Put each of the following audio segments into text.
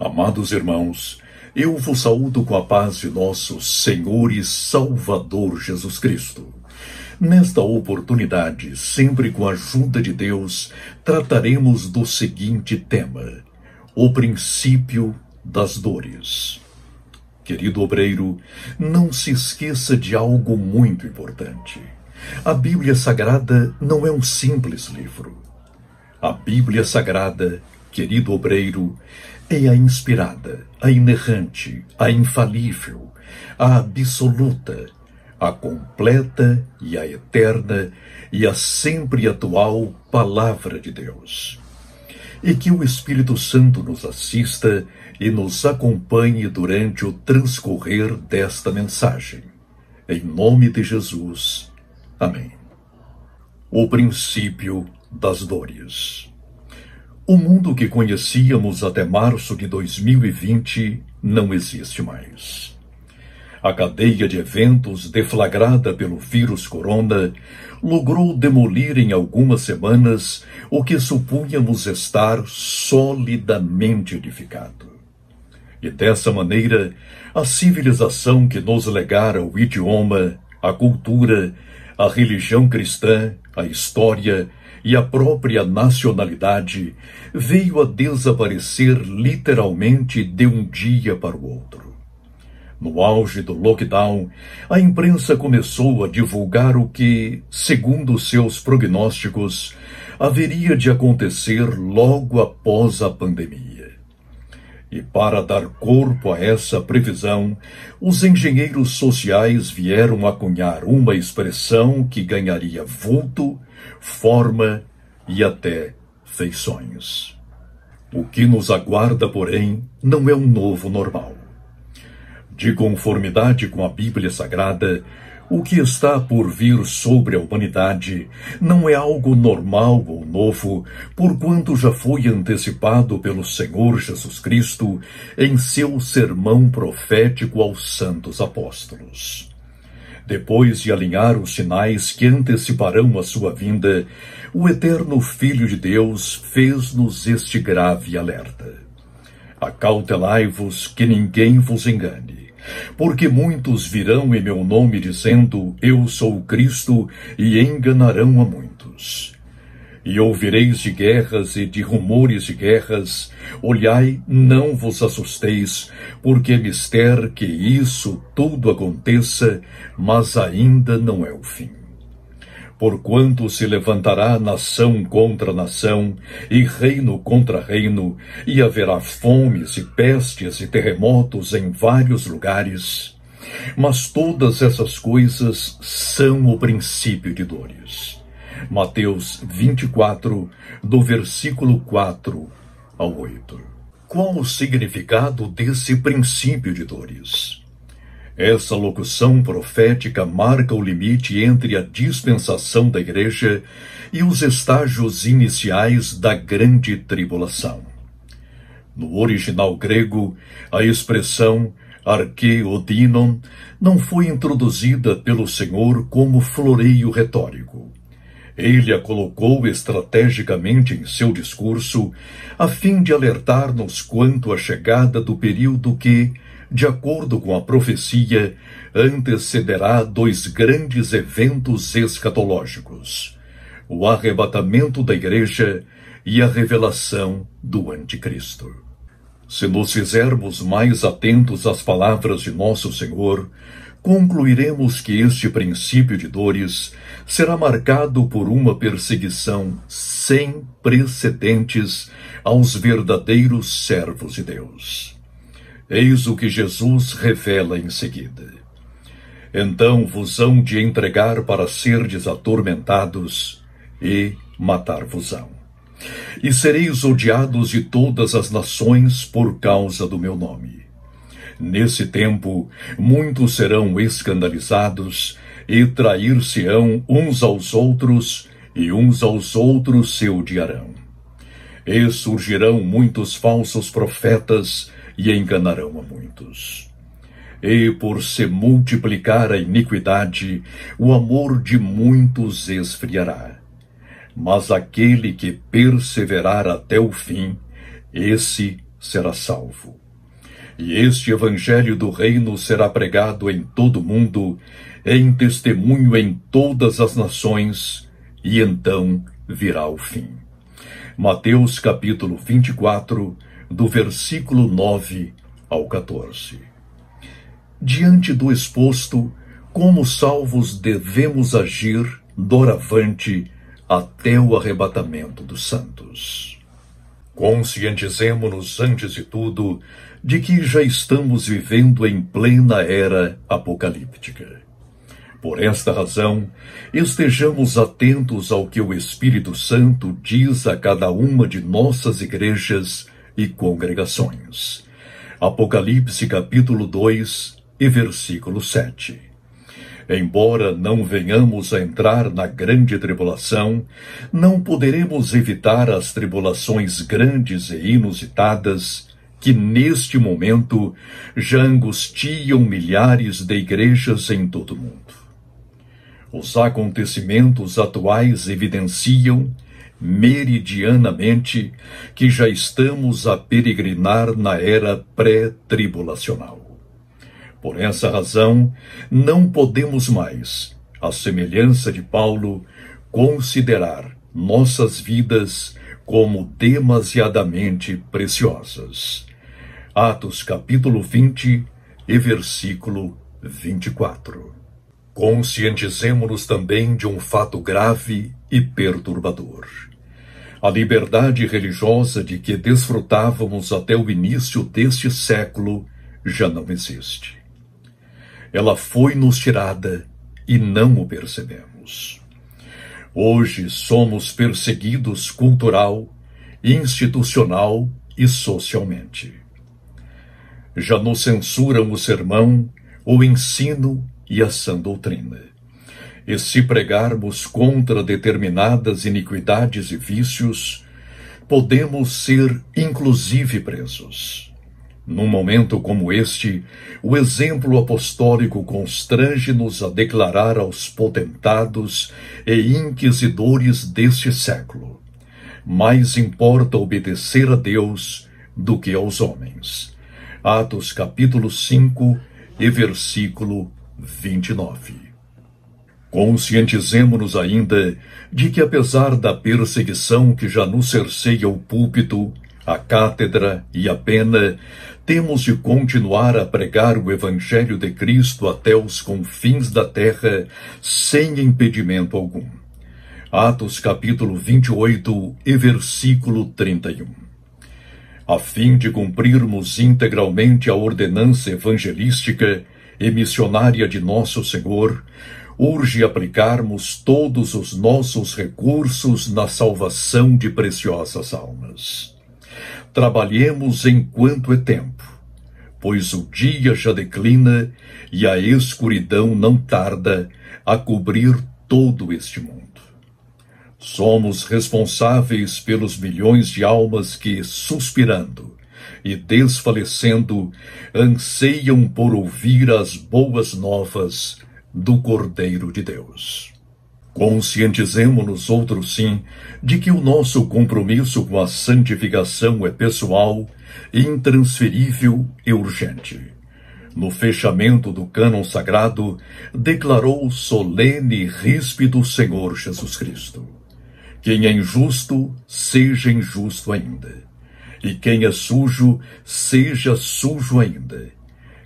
Amados irmãos, eu vos saúdo com a paz de nosso Senhor e Salvador Jesus Cristo. Nesta oportunidade, sempre com a ajuda de Deus, trataremos do seguinte tema: o princípio das dores. Querido obreiro, não se esqueça de algo muito importante. A Bíblia Sagrada não é um simples livro. A Bíblia Sagrada, querido obreiro, é a inspirada, a inerrante, a infalível, a absoluta, a completa e a eterna e a sempre atual Palavra de Deus. E que o Espírito Santo nos assista e nos acompanhe durante o transcorrer desta mensagem. Em nome de Jesus. Amém. O princípio das dores. O mundo que conhecíamos até março de 2020 não existe mais. A cadeia de eventos deflagrada pelo vírus corona logrou demolir em algumas semanas o que supunhamos estar solidamente edificado. E dessa maneira, a civilização que nos legara o idioma, a cultura, a religião cristã, a história e a própria nacionalidade veio a desaparecer literalmente de um dia para o outro. No auge do lockdown, a imprensa começou a divulgar o que, segundo seus prognósticos, haveria de acontecer logo após a pandemia. E para dar corpo a essa previsão, os engenheiros sociais vieram acunhar uma expressão que ganharia vulto, forma e até feições. O que nos aguarda, porém, não é um novo normal. De conformidade com a Bíblia Sagrada, o que está por vir sobre a humanidade não é algo normal ou novo, porquanto já foi antecipado pelo Senhor Jesus Cristo em seu sermão profético aos santos apóstolos. Depois de alinhar os sinais que anteciparão a sua vinda, o eterno Filho de Deus fez-nos este grave alerta: acautelai-vos que ninguém vos engane, porque muitos virão em meu nome dizendo, eu sou o Cristo, e enganarão a muitos. E ouvireis de guerras e de rumores de guerras, olhai, não vos assusteis, porque é mister que isso tudo aconteça, mas ainda não é o fim. Porquanto se levantará nação contra nação, e reino contra reino, e haverá fomes e pestes e terremotos em vários lugares. Mas todas essas coisas são o princípio de dores. Mateus 24, do versículo 4 ao 8. Qual o significado desse princípio de dores? Essa locução profética marca o limite entre a dispensação da Igreja e os estágios iniciais da grande tribulação. No original grego, a expressão arqueodinon não foi introduzida pelo Senhor como floreio retórico. Ele a colocou estrategicamente em seu discurso, a fim de alertar-nos quanto à chegada do período que, de acordo com a profecia, antecederá dois grandes eventos escatológicos: o arrebatamento da Igreja e a revelação do Anticristo. Se nos fizermos mais atentos às palavras de nosso Senhor, concluiremos que este princípio de dores será marcado por uma perseguição sem precedentes aos verdadeiros servos de Deus. Eis o que Jesus revela em seguida: então vos hão de entregar para serdes atormentados e matar-vos-ão. E sereis odiados de todas as nações por causa do meu nome. Nesse tempo, muitos serão escandalizados e trair-se-ão uns aos outros, e uns aos outros se odiarão. E surgirão muitos falsos profetas e enganarão a muitos. E por se multiplicar a iniquidade, o amor de muitos esfriará. Mas aquele que perseverar até o fim, esse será salvo. E este evangelho do reino será pregado em todo o mundo, em testemunho em todas as nações, e então virá o fim. Mateus capítulo 24, do versículo 9 ao 14. Diante do exposto, como salvos devemos agir doravante até o arrebatamento dos santos. Conscientizemo-nos, antes de tudo, de que já estamos vivendo em plena era apocalíptica. Por esta razão, estejamos atentos ao que o Espírito Santo diz a cada uma de nossas igrejas e congregações. Apocalipse capítulo 2 e versículo 7. Embora não venhamos a entrar na grande tribulação, não poderemos evitar as tribulações grandes e inusitadas que, neste momento, já angustiam milhares de igrejas em todo o mundo. Os acontecimentos atuais evidenciam, meridianamente, que já estamos a peregrinar na era pré-tribulacional. Por essa razão, não podemos mais, à semelhança de Paulo, considerar nossas vidas como demasiadamente preciosas. Atos capítulo 20 e versículo 24. Conscientizemo-nos também de um fato grave e perturbador. A liberdade religiosa de que desfrutávamos até o início deste século já não existe. Ela foi-nos tirada e não o percebemos. Hoje somos perseguidos cultural, institucional e socialmente. Já nos censuram o sermão, o ensino e a sã doutrina. E se pregarmos contra determinadas iniquidades e vícios, podemos ser inclusive presos. Num momento como este, o exemplo apostólico constrange-nos a declarar aos potentados e inquisidores deste século: mais importa obedecer a Deus do que aos homens. Atos capítulo 5 e versículo 29. Conscientizemo-nos ainda de que, apesar da perseguição que já nos cerceia o púlpito, a cátedra e a pena, temos de continuar a pregar o Evangelho de Cristo até os confins da terra, sem impedimento algum. Atos capítulo 28 e versículo 31. A fim de cumprirmos integralmente a ordenança evangelística e missionária de nosso Senhor, urge aplicarmos todos os nossos recursos na salvação de preciosas almas. Trabalhemos enquanto é tempo, pois o dia já declina e a escuridão não tarda a cobrir todo este mundo. Somos responsáveis pelos milhões de almas que, suspirando e desfalecendo, anseiam por ouvir as boas novas do Cordeiro de Deus. Conscientizemo-nos, outro sim, de que o nosso compromisso com a santificação é pessoal, intransferível e urgente. No fechamento do cânon sagrado, declarou solene e ríspido o Senhor Jesus Cristo: quem é injusto, seja injusto ainda. E quem é sujo, seja sujo ainda.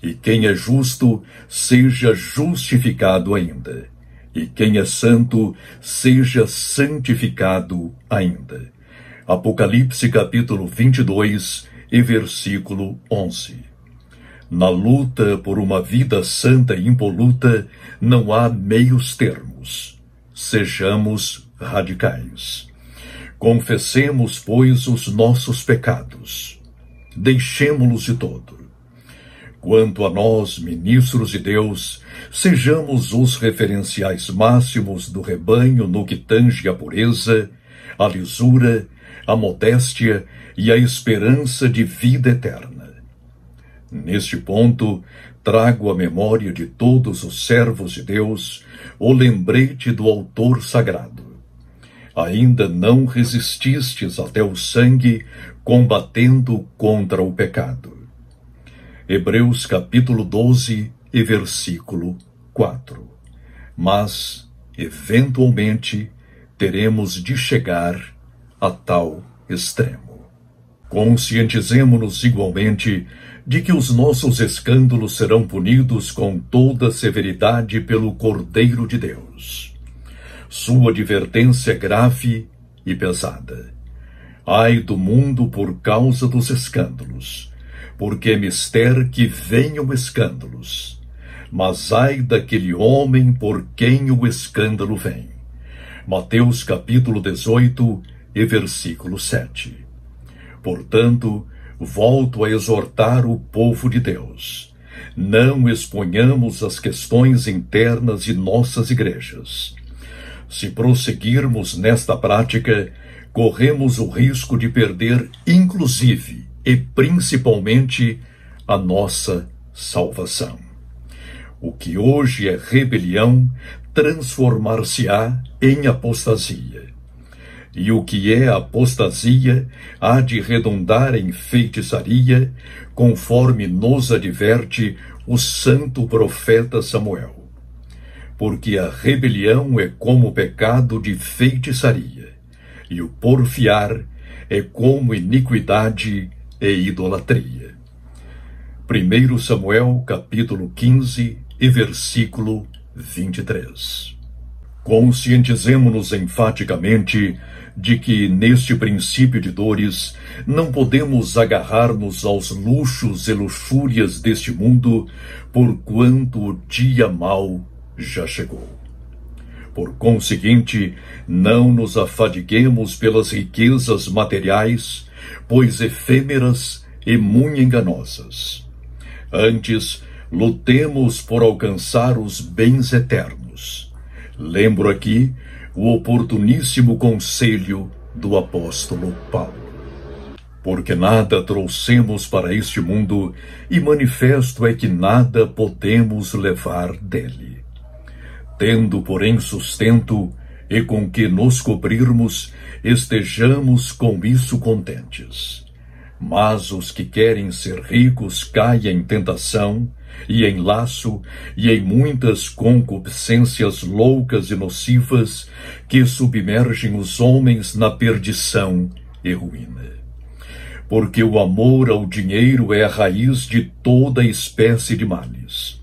E quem é justo, seja justificado ainda. E quem é santo, seja santificado ainda. Apocalipse capítulo 22 e versículo 11. Na luta por uma vida santa e impoluta, não há meios termos. Sejamos radicais. Confessemos, pois, os nossos pecados. Deixemo-los de todo. Quanto a nós, ministros de Deus, sejamos os referenciais máximos do rebanho no que tange a pureza, a lisura, a modéstia e a esperança de vida eterna. Neste ponto, trago à memória de todos os servos de Deus o lembrete do autor sagrado. ainda não resististes até o sangue, combatendo contra o pecado. Hebreus capítulo 12 e versículo 4. Mas, eventualmente, teremos de chegar a tal extremo. Conscientizemo-nos igualmente de que os nossos escândalos serão punidos com toda severidade pelo Cordeiro de Deus. Sua advertência é grave e pesada. Ai do mundo por causa dos escândalos, porque é mister que venham escândalos. Mas ai daquele homem por quem o escândalo vem. Mateus capítulo 18 e versículo 7. Portanto, volto a exortar o povo de Deus. Não exponhamos as questões internas de nossas igrejas. Se prosseguirmos nesta prática, corremos o risco de perder, inclusive e principalmente, a nossa salvação. O que hoje é rebelião transformar-se-á em apostasia. E o que é apostasia há de redundar em feitiçaria, conforme nos adverte o santo profeta Samuel. Porque a rebelião é como o pecado de feitiçaria, e o porfiar é como iniquidade e idolatria. 1 Samuel capítulo 15 e versículo 23. Conscientizemo-nos enfaticamente de que, neste princípio de dores, não podemos agarrar-nos aos luxos e luxúrias deste mundo, porquanto o dia mau já chegou. Por conseguinte, não nos afadiguemos pelas riquezas materiais, pois efêmeras e muito enganosas. Antes, lutemos por alcançar os bens eternos. Lembro aqui o oportuníssimo conselho do apóstolo Paulo. Porque nada trouxemos para este mundo, e manifesto é que nada podemos levar dele. Tendo, porém, sustento, e com que nos cobrirmos, estejamos com isso contentes. Mas os que querem ser ricos caem em tentação, e em laço, e em muitas concupiscências loucas e nocivas, que submergem os homens na perdição e ruína. Porque o amor ao dinheiro é a raiz de toda espécie de males.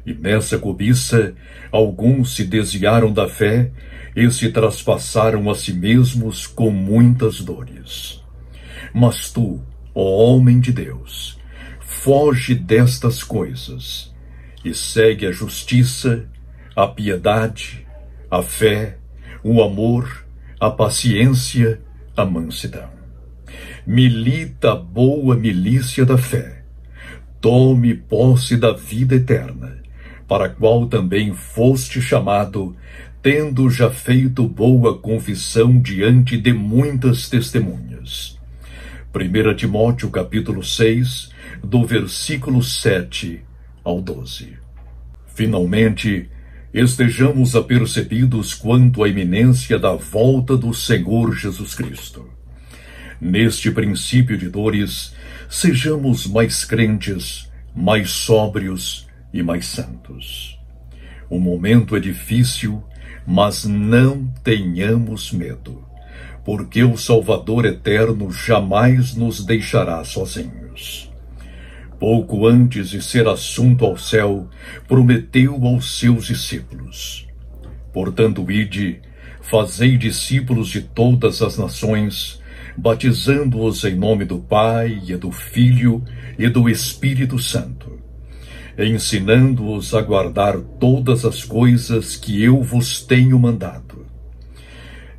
E nessa cobiça, alguns se desviaram da fé e se traspassaram a si mesmos com muitas dores. Mas tu, ó homem de Deus, foge destas coisas e segue a justiça, a piedade, a fé, o amor, a paciência, a mansidão. Milita a boa milícia da fé. Tome posse da vida eterna, para a qual também foste chamado, tendo já feito boa confissão diante de muitas testemunhas. 1 Timóteo capítulo 6, do versículo 7 ao 12. Finalmente, estejamos apercebidos quanto à iminência da volta do Senhor Jesus Cristo. Neste princípio de dores, sejamos mais crentes, mais sóbrios e mais santos. O momento é difícil, mas não tenhamos medo, porque o Salvador eterno jamais nos deixará sozinhos. Pouco antes de ser assunto ao céu, prometeu aos seus discípulos: portanto, ide, fazei discípulos de todas as nações, batizando-os em nome do Pai, e do Filho, e do Espírito Santo, ensinando-os a guardar todas as coisas que eu vos tenho mandado.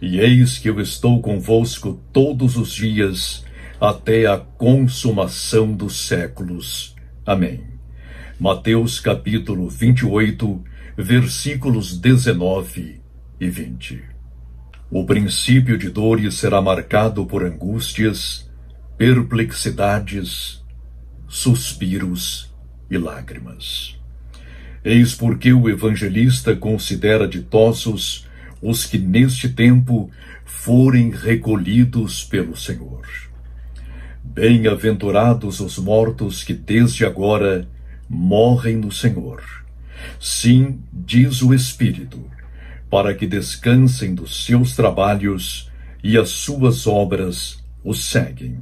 E eis que eu estou convosco todos os dias, até a consumação dos séculos. Amém. Mateus capítulo 28, versículos 19 e 20. O princípio de dores será marcado por angústias, perplexidades, suspiros e lágrimas. Eis porque o evangelista considera ditosos os que neste tempo forem recolhidos pelo Senhor. Bem-aventurados os mortos que desde agora morrem no Senhor. Sim, diz o Espírito, para que descansem dos seus trabalhos e as suas obras os seguem.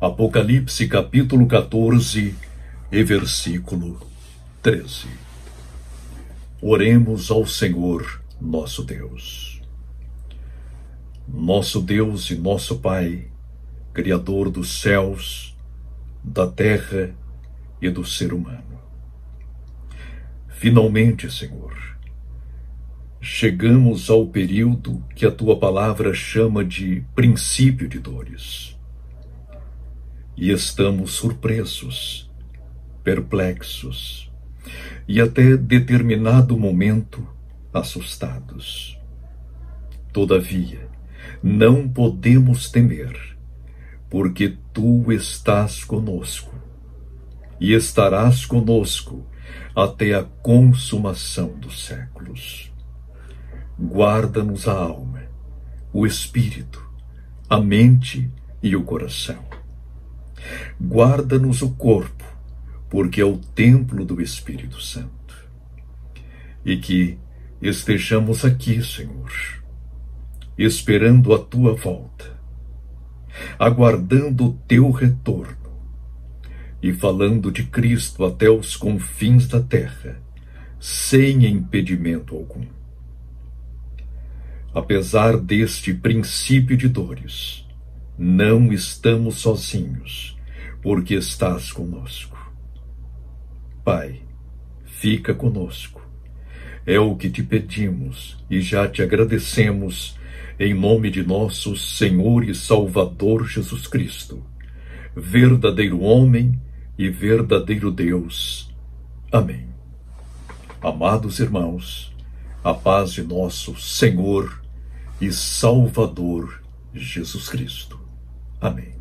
Apocalipse capítulo 14 e versículo 13. Oremos ao Senhor nosso Deus. Nosso Deus e nosso Pai, Criador dos céus, da terra e do ser humano. Finalmente, Senhor, chegamos ao período que a Tua palavra chama de princípio de dores. E estamos surpresos, perplexos e até determinado momento assustados. Todavia, não podemos temer, porque Tu estás conosco e estarás conosco até a consumação dos séculos. Guarda-nos a alma, o espírito, a mente e o coração. Guarda-nos o corpo, porque é o templo do Espírito Santo. E que estejamos aqui, Senhor, esperando a Tua volta, aguardando o Teu retorno e falando de Cristo até os confins da terra, sem impedimento algum. Apesar deste princípio de dores, não estamos sozinhos, porque estás conosco. Pai, fica conosco. É o que te pedimos e já te agradecemos, em nome de nosso Senhor e Salvador Jesus Cristo, verdadeiro homem e verdadeiro Deus. Amém. Amados irmãos, a paz de nosso Senhor e Salvador Jesus Cristo. Amém.